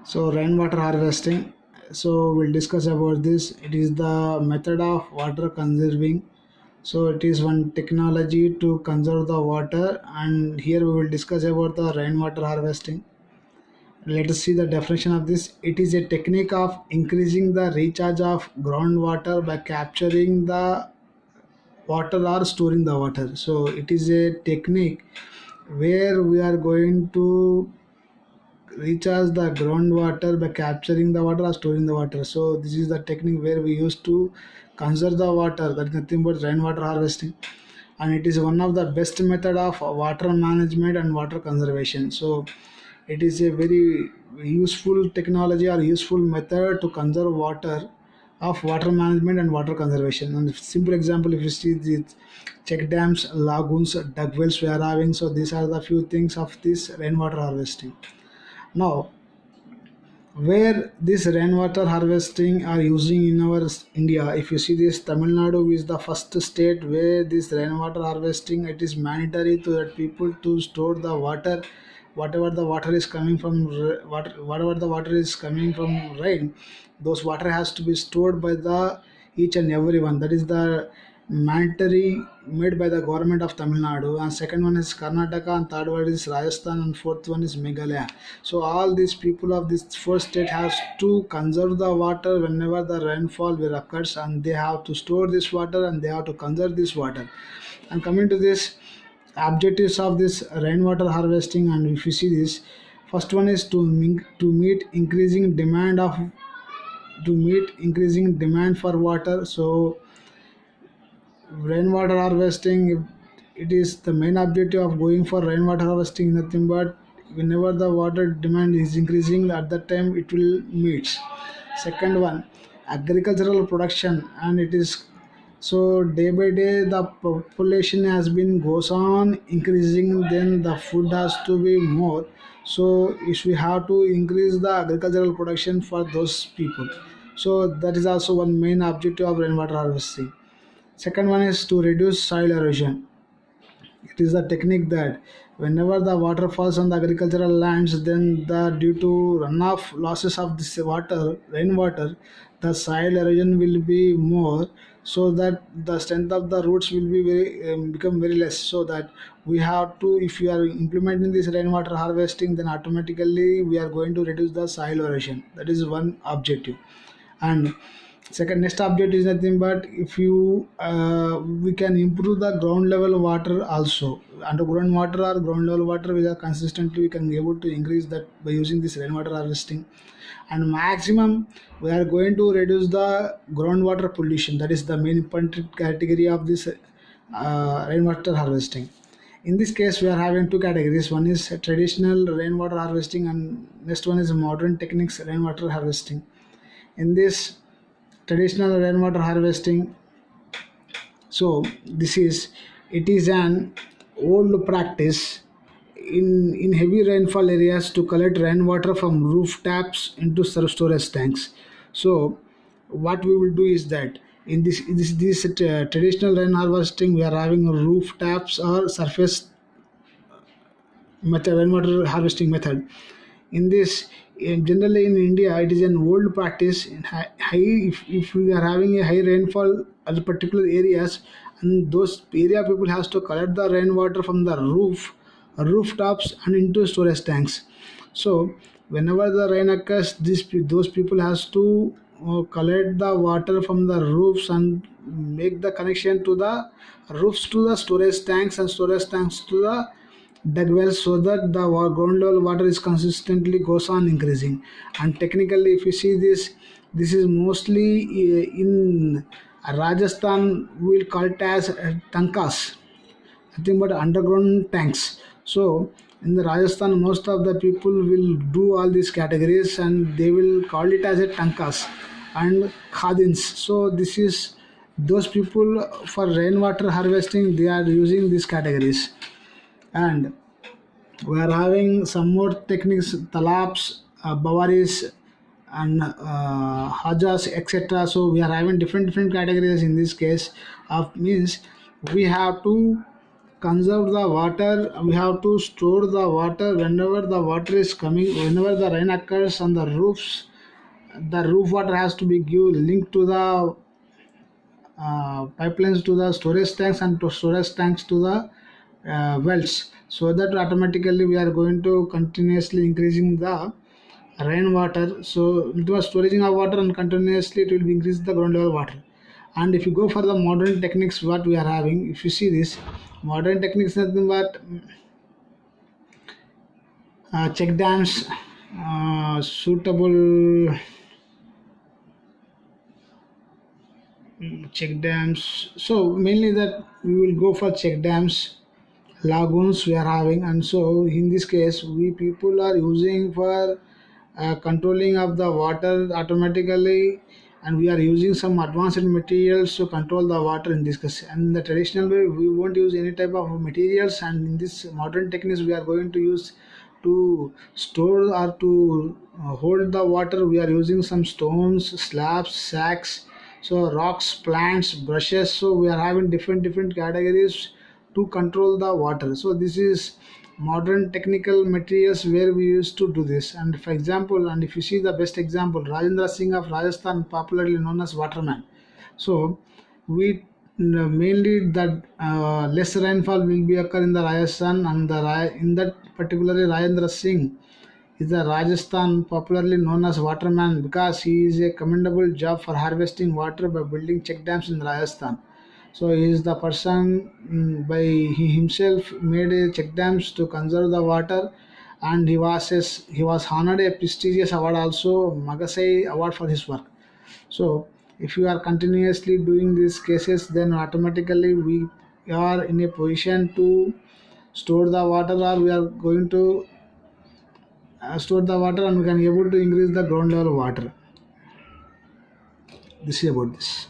So rainwater harvesting. So we'll discuss about this. It is the method of water conserving. So it is one technology to conserve the water, and here we will discuss about the rainwater harvesting. Let us see the definition of this. It is a technique of increasing the recharge of groundwater by capturing the water or storing the water. So it is a technique where we are going to recharge the groundwater by capturing the water or storing the water. So this is the technique where we used to conserve the water. That is nothing but rainwater harvesting, and it is one of the best method of water management and water conservation. So it is a very useful technology or useful method to conserve water of water management and water conservation. And simple example, if you see the check dams, lagoons, duck wells we are having, so these are the few things of this rainwater harvesting. Now, where this rainwater harvesting are using in our India, if you see this, Tamil Nadu is the first state where this rainwater harvesting it is mandatory to that people to store the water, whatever the water is coming from whatever the water is coming from rain, those water has to be stored by the each and everyone. That is the mandatory made by the government of Tamil Nadu, and second one is Karnataka, and third one is Rajasthan, and fourth one is Meghalaya. So all these people of this first state has to conserve the water whenever the rainfall will occurs, and they have to store this water and they have to conserve this water. And coming to this objectives of this rainwater harvesting, and if you see this, first one is to meet increasing demand of to meet increasing demand for water. So rainwater harvesting, it is the main objective of going for rainwater harvesting, nothing but whenever the water demand is increasing at that time it will meet. Second one, agricultural production, and it is so day by day the population has been goes on increasing, then the food has to be more. So if we have to increase the agricultural production for those people, so that is also one main objective of rainwater harvesting. Second one is to reduce soil erosion. It is a technique that whenever the water falls on the agricultural lands, then the due to runoff losses of this water, rainwater, the soil erosion will be more, so that the strength of the roots will be very become very less. So that we have to, if you are implementing this rainwater harvesting, then automatically we are going to reduce the soil erosion. That is one objective. And second, next object is nothing but if you we can improve the ground level water also. Underground water or ground level water we are consistently we can be able to increase that by using this rainwater harvesting. And maximum we are going to reduce the groundwater pollution. That is the main important category of this rainwater harvesting. In this case we are having two categories. One is traditional rainwater harvesting, and next one is modern techniques rainwater harvesting. In this traditional rainwater harvesting, so this is, it is an old practice in heavy rainfall areas to collect rainwater from roof taps into storage tanks. So what we will do is that in this traditional rain harvesting we are having roof taps or surface method, rainwater harvesting method. In this, generally in India, it is an old practice. In if we are having a high rainfall at particular areas, and those area people has to collect the rainwater from the rooftops and into storage tanks. So whenever the rain occurs, those people has to collect the water from the roofs and make the connection to the roofs to the storage tanks, and storage tanks to the dug wells, so that the ground level water is consistently goes on increasing. And technically if you see this, this is mostly in Rajasthan we will call it as tankas, nothing but underground tanks. So in the Rajasthan most of the people will do all these categories and they will call it as a tankas and khadins. So this is those people for rainwater harvesting, they are using these categories. And we are having some more techniques, talabs, bawaris, and hajas, etc. So we are having different categories in this case of means we have to conserve the water, we have to store the water whenever the water is coming, whenever the rain occurs on the roofs. The roof water has to be linked to the pipelines to the storage tanks, and to storage tanks to the wells, so that automatically we are going to continuously increasing the rainwater. So it was storing of water, and continuously it will increase the ground level water. And if you go for the modern techniques, what we are having, if you see this modern techniques, nothing but check dams, suitable check dams. So mainly that we will go for check dams, lagoons we are having. And so in this case we people are using for controlling of the water automatically, and we are using some advanced materials to control the water in this case. And in the traditional way we won't use any type of materials, and in this modern techniques we are going to use to store or to hold the water. We are using some stones, slabs, sacks, so rocks, plants, brushes. So we are having different categories to control the water. So this is modern technical materials where we used to do this. And for example, and if you see the best example, Rajendra Singh of Rajasthan, popularly known as Waterman. So we mainly that less rainfall will be occur in the Rajasthan, and in that particularly Rajendra Singh is the Rajasthan, popularly known as Waterman, because he is a commendable job for harvesting water by building check dams in Rajasthan. So he is the person, by he himself made a check dams to conserve the water, and he was honored a prestigious award also, Magasai Award, for his work. So if you are continuously doing these cases, then automatically we are in a position to store the water, or we are going to store the water, and we can able to increase the ground level water. This is about this.